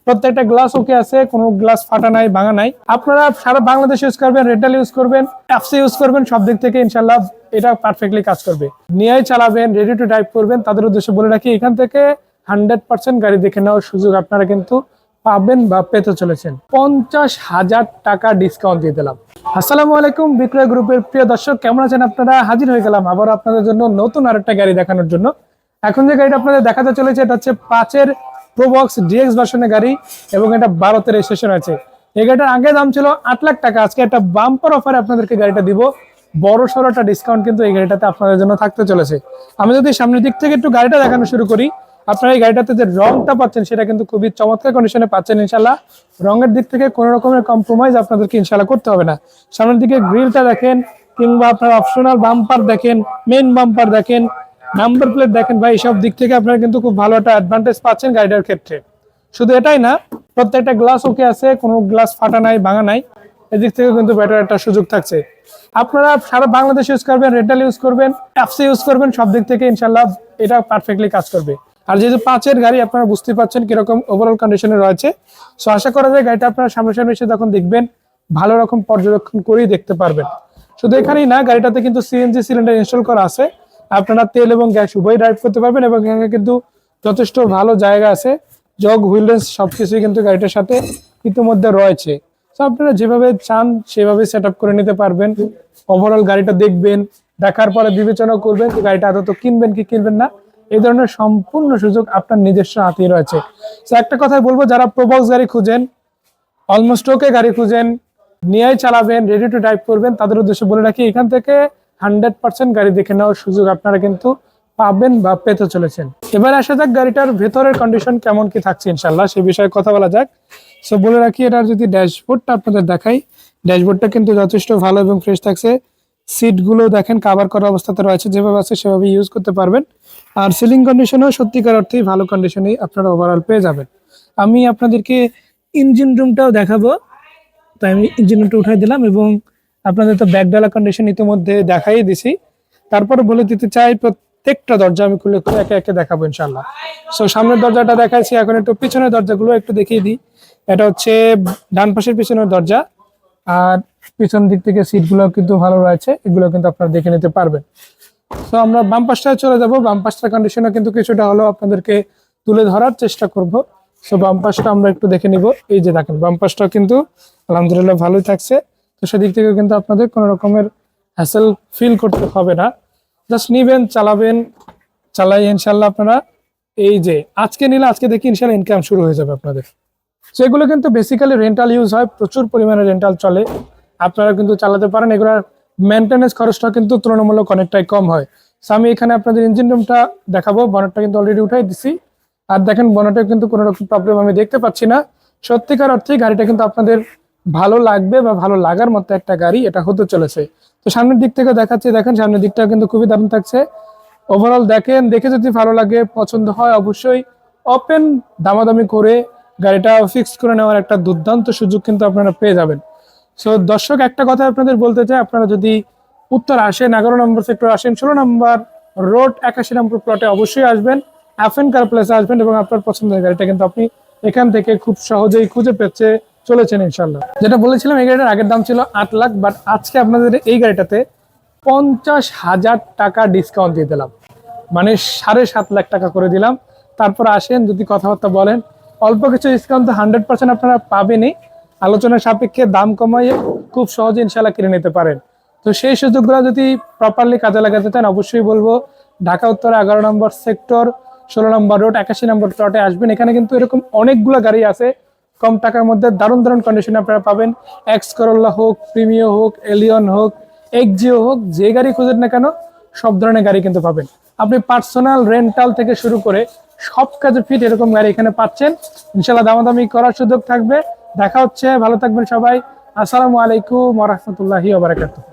প্রত্যেকটা গ্লাস ওকে আছে, কোনো গ্লাস ফাটা নাই, ভাঙা নাই। আপনারা সারা বাংলাদেশ ইউজ করবেন, রেন্টাল ইউজ করবেন, অ্যাপস ইউজ করবেন, সব দিক থেকে ইনশাল্লাহ এটা পারফেক্টলি কাজ করবে। নিয়েই চালাবেন, রেডি টু ড্রাইভ করবেন, তাদের উদ্দেশ্যে বলে রাখি এখান থেকে 100% গাড়ি দেখে নেওয়ার সুযোগ আপনারা কিন্তু পাবেন বা পেতে চলেছেন। 50,000 টাকা ডিসকাউন্ট দিয়ে দিলাম। আসসালামু আলাইকুম বিক্রয় গ্রুপের প্রিয় দর্শক, কেমন আছেন আপনারা? হাজির হয়ে গেলাম আবার আপনাদের জন্য নতুন আরেকটা গাড়ি দেখানোর জন্য। এখন যে গাড়িটা আপনাদের দেখাতে চলেছে এটা হচ্ছে 5-এর প্রোবক্স ডিএক্স ভার্সনের গাড়ি এবং এটা 12তে রেজিস্ট্রেশন আছে। এই গাড়িটার আগে দাম ছিল 8 লাখ টাকা। আজকে একটা বাম্পার অফারে আপনাদেরকে গাড়িটা দিব, বড় সড়োটা ডিসকাউন্ট কিন্তু এই গাড়িটাতে আপনাদের জন্য থাকতে চলেছে। আমি যদি সামনের দিক থেকে একটু গাড়িটা দেখানো শুরু করি, আপনারা এই গাড়িটাতে যে রংটা পাচ্ছেন সেটা কিন্তু খুবই চমৎকার কন্ডিশনে পাচ্ছেন ইনশাল্লাহ। রঙের দিক থেকে কোনো রকমের কম্প্রোমাইজ আপনাদেরকে ইনশাল্লাহ করতে হবে না। সামনের দিকে গ্রিলটা দেখেন, কিংবা আপনার অপশনাল বাম্পার দেখেন, মেইন বাম্পার দেখেন, নাম্বার প্লেট দেখেন, ভাই সব দিক থেকে আপনারা কিন্তু খুব ভালো একটা অ্যাডভান্টেজ পাচ্ছেন গাড়িটার ক্ষেত্রে। শুধু এটাই না, প্রত্যেকটা গ্লাস ওকে আছে, কোনো গ্লাস ফাটা নাই, ভাঙা নাই, এদিক থেকে কিন্তু বেটার একটা সুযোগ থাকছে। আপনারা সারা বাংলাদেশ ইউজ করবেন, রেন্টাল ইউজ করবেন, অ্যাপস ইউজ করবেন, সব দিক থেকে ইনশাল্লাহ এটা পারফেক্টলি কাজ করবে। আর যেহেতু 5-এর গাড়ি আপনারা বুঝতে পারছেন কিরকম ওভারঅল কন্ডিশনে রয়েছে। সো আশা করা যায় গাড়িটা আপনারা সামনাসামনি এসে যখন দেখবেন ভালো রকম পর্যবেক্ষণ করেই দেখতে পারবেন। শুধু এখানেই না, গাড়িটাতে কিন্তু সিএনজি সিলিন্ডার ইনস্টল করা আছে। আপনারা তেল এবং গ্যাস উভয় ড্রাইভ করতে পারবেন এবং এখানে কিন্তু যথেষ্ট ভালো জায়গা আছে। জগ, হুইললেস সবকিছুই কিন্তু গাড়িটার সাথে ইতিমধ্যে রয়েছে। তো আপনারা যেভাবে চান সেভাবে সেট আপ করে নিতে পারবেন। ওভারঅল গাড়িটা দেখবেন, দেখার পরে বিবেচনা করবেন যে গাড়িটা আদৌ কিনবেন কি কিনবেন না। এই ধরনের সম্পূর্ণ সুযোগ আপনার নিজস্ব হাতেই রয়েছে। তো একটা কথাই বলবো, যারা প্রোবক্স গাড়ি খুঁজেন, অলমোস্ট ওকে গাড়ি খুঁজেন, নিয়েই চালাবেন, রেডি টু ড্রাইভ করবেন, তাদের উদ্দেশ্যে বলে রাখি এখান থেকে 100% গাড়ি দেখে নেওয়ার সুযোগ আপনারা কিন্তু পাবেন বা পেতে চলেছেন। এবার আসা যাক গাড়িটার ভেতরের কন্ডিশন কেমন কি থাকছে ইনশাল্লাহ সে বিষয়ে কথা বলা যাক। সো বলে রাখি, এটার যদি ড্যাশবোর্ডটা আপনাদের দেখাই, ড্যাশবোর্ডটা কিন্তু যথেষ্ট ভালো এবং ফ্রেশ থাকছে। সিটগুলো দেখেন কাভার করা অবস্থাতে রয়েছে, যেভাবে আছে সেভাবে ইউজ করতে পারবেন। আর সিলিং কন্ডিশনও সত্যিকার অর্থেই ভালো কন্ডিশনেই আপনারা ওভারঅল পেয়ে যাবেন। আমি আপনাদেরকে ইঞ্জিন রুমটাও দেখাবো, তাই আমি ইঞ্জিন রুমটা উঠাই দিলাম এবং আপনাদের তো ব্যাকডালা কন্ডিশন ইতিমধ্যে দেখাই দিছি। তারপরে বলে দিতে চাই প্রত্যেকটা দরজা আমি খুলে খুলে একে একে দেখাবো ইনশাল্লাহ। সো সামনের দরজাটা দেখাচ্ছি, এখন একটু পিছনের দরজাগুলো একটু দেখিয়ে দিই। এটা হচ্ছে ডান পাশের পিছনের দরজা, আর পিছন দিক থেকে সিটগুলো কিন্তু ভালো রয়েছে, এগুলো কিন্তু আপনারা দেখে নিতে পারবেন। তো আমরা বাম পাশটায় চলে যাবো। বাম পাশটার কন্ডিশনে কিন্তু কিছুটা হলেও আপনাদেরকে তুলে ধরার চেষ্টা করব। সো বাম পাশটা আমরা একটু দেখে নিব। এই যে দেখেন, বাম পাশটা কিন্তু আলহামদুলিল্লাহ ভালোই থাকছে। তো সেদিক থেকে কিন্তু আপনাদের কোনো রকমের হ্যাসেল ফিল করতে হবে না। জাস্ট নিবেন, চালাবেন, চালাই ইনশাল্লাহ আপনারা এই যে আজকে নিলে আজকে দেখি ইনশাল্লাহ ইনকাম শুরু হয়ে যাবে আপনাদের। তো এগুলো কিন্তু বেসিক্যালি রেন্টাল ইউজ হয়, প্রচুর পরিমাণে রেন্টাল চলে, আপনারা কিন্তু চালাতে পারেন। এগুলোর মেনটেন্যান্স খরচটা কিন্তু তুলনামূলক অনেকটাই কম হয়। সো আমি এখানে আপনাদের ইঞ্জিন রুমটা দেখাবো। বনেটটা কিন্তু অলরেডি উঠাই দিছি, আর দেখেন বনেটে কিন্তু কোনো রকম প্রবলেম আমি দেখতে পাচ্ছি না। সত্যিকার অর্থে গাড়িটা কিন্তু আপনাদের ভালো লাগবে বা ভালো লাগার মতো একটা গাড়ি এটা হতে চলেছে। তো সামনের দিক থেকে দেখাচ্ছি, দেখেন সামনের দিকটা কিন্তু খুবই দারুণ থাকছে। ওভারঅল দেখেন, দেখে যদি ভালো লাগে, পছন্দ হয়, অবশ্যই ওপেন দামাদামি করে গাড়িটা ফিক্স করে নেওয়ার একটা দুর্দান্ত সুযোগ কিন্তু আপনারা পেয়ে যাবেন। সো দর্শক, একটা কথা আপনাদের বলতে চাই, আপনারা যদি উত্তর আসেন, 11 নম্বর সেক্টর আসেন, 16 নম্বর রোড 81 নম্বর প্লটে অবশ্যই আসবেন, আফেন কার প্লেসে আসবেন এবং আপনার পছন্দের গাড়িটা কিন্তু আপনি এখান থেকে খুব সহজেই খুঁজে পেতে চলেছেন ইনশাল্লাহ। যেটা বলেছিলাম, এই গাড়িটার আগের দাম ছিল 8 লাখ, বাট আজকে আপনাদের এই গাড়িটাতে 50,000 টাকা ডিসকাউন্ট দিয়ে দিলাম, মানে 7.5 লাখ টাকা করে দিলাম। তারপর আসেন, যদি কথাবার্তা বলেন, অল্প কিছু ডিসকাউন্ট তো 100% আপনারা পাবেনই। আলোচনার সাপেক্ষে দাম কমাইয়ে খুব সহজে ইনশাল্লাহ কিনে নিতে পারেন। তো সেই সুযোগগুলো যদি প্রপারলি কাজে লাগাতে চান, অবশ্যই বলবো ঢাকা উত্তরে 11 নম্বর সেক্টর, 16 নম্বর রোড 81 নম্বর প্লটে আসবেন। এখানে কিন্তু এরকম অনেকগুলো গাড়ি আছে কম টাকার মধ্যে, দারুণ দারুণ কন্ডিশনে আপনারা পাবেন। এক্স করোলা হোক, প্রিমিও হোক, এলিয়ন হোক, এক্সজিও হোক, যে গাড়ি খুঁজেন না কেন সব ধরনের গাড়ি কিন্তু পাবেন। আপনি পার্সোনাল রেন্টাল থেকে শুরু করে সব কাজে ফিট এরকম গাড়ি এখানে পাচ্ছেন ইনশাল্লাহ। দামাদামি করার সুযোগ থাকবে। দেখা হচ্ছে, ভালো থাকবেন সবাই। আসসালামু আলাইকুম ওয়া রাহমাতুল্লাহি ওয়া বারাকাতুহু।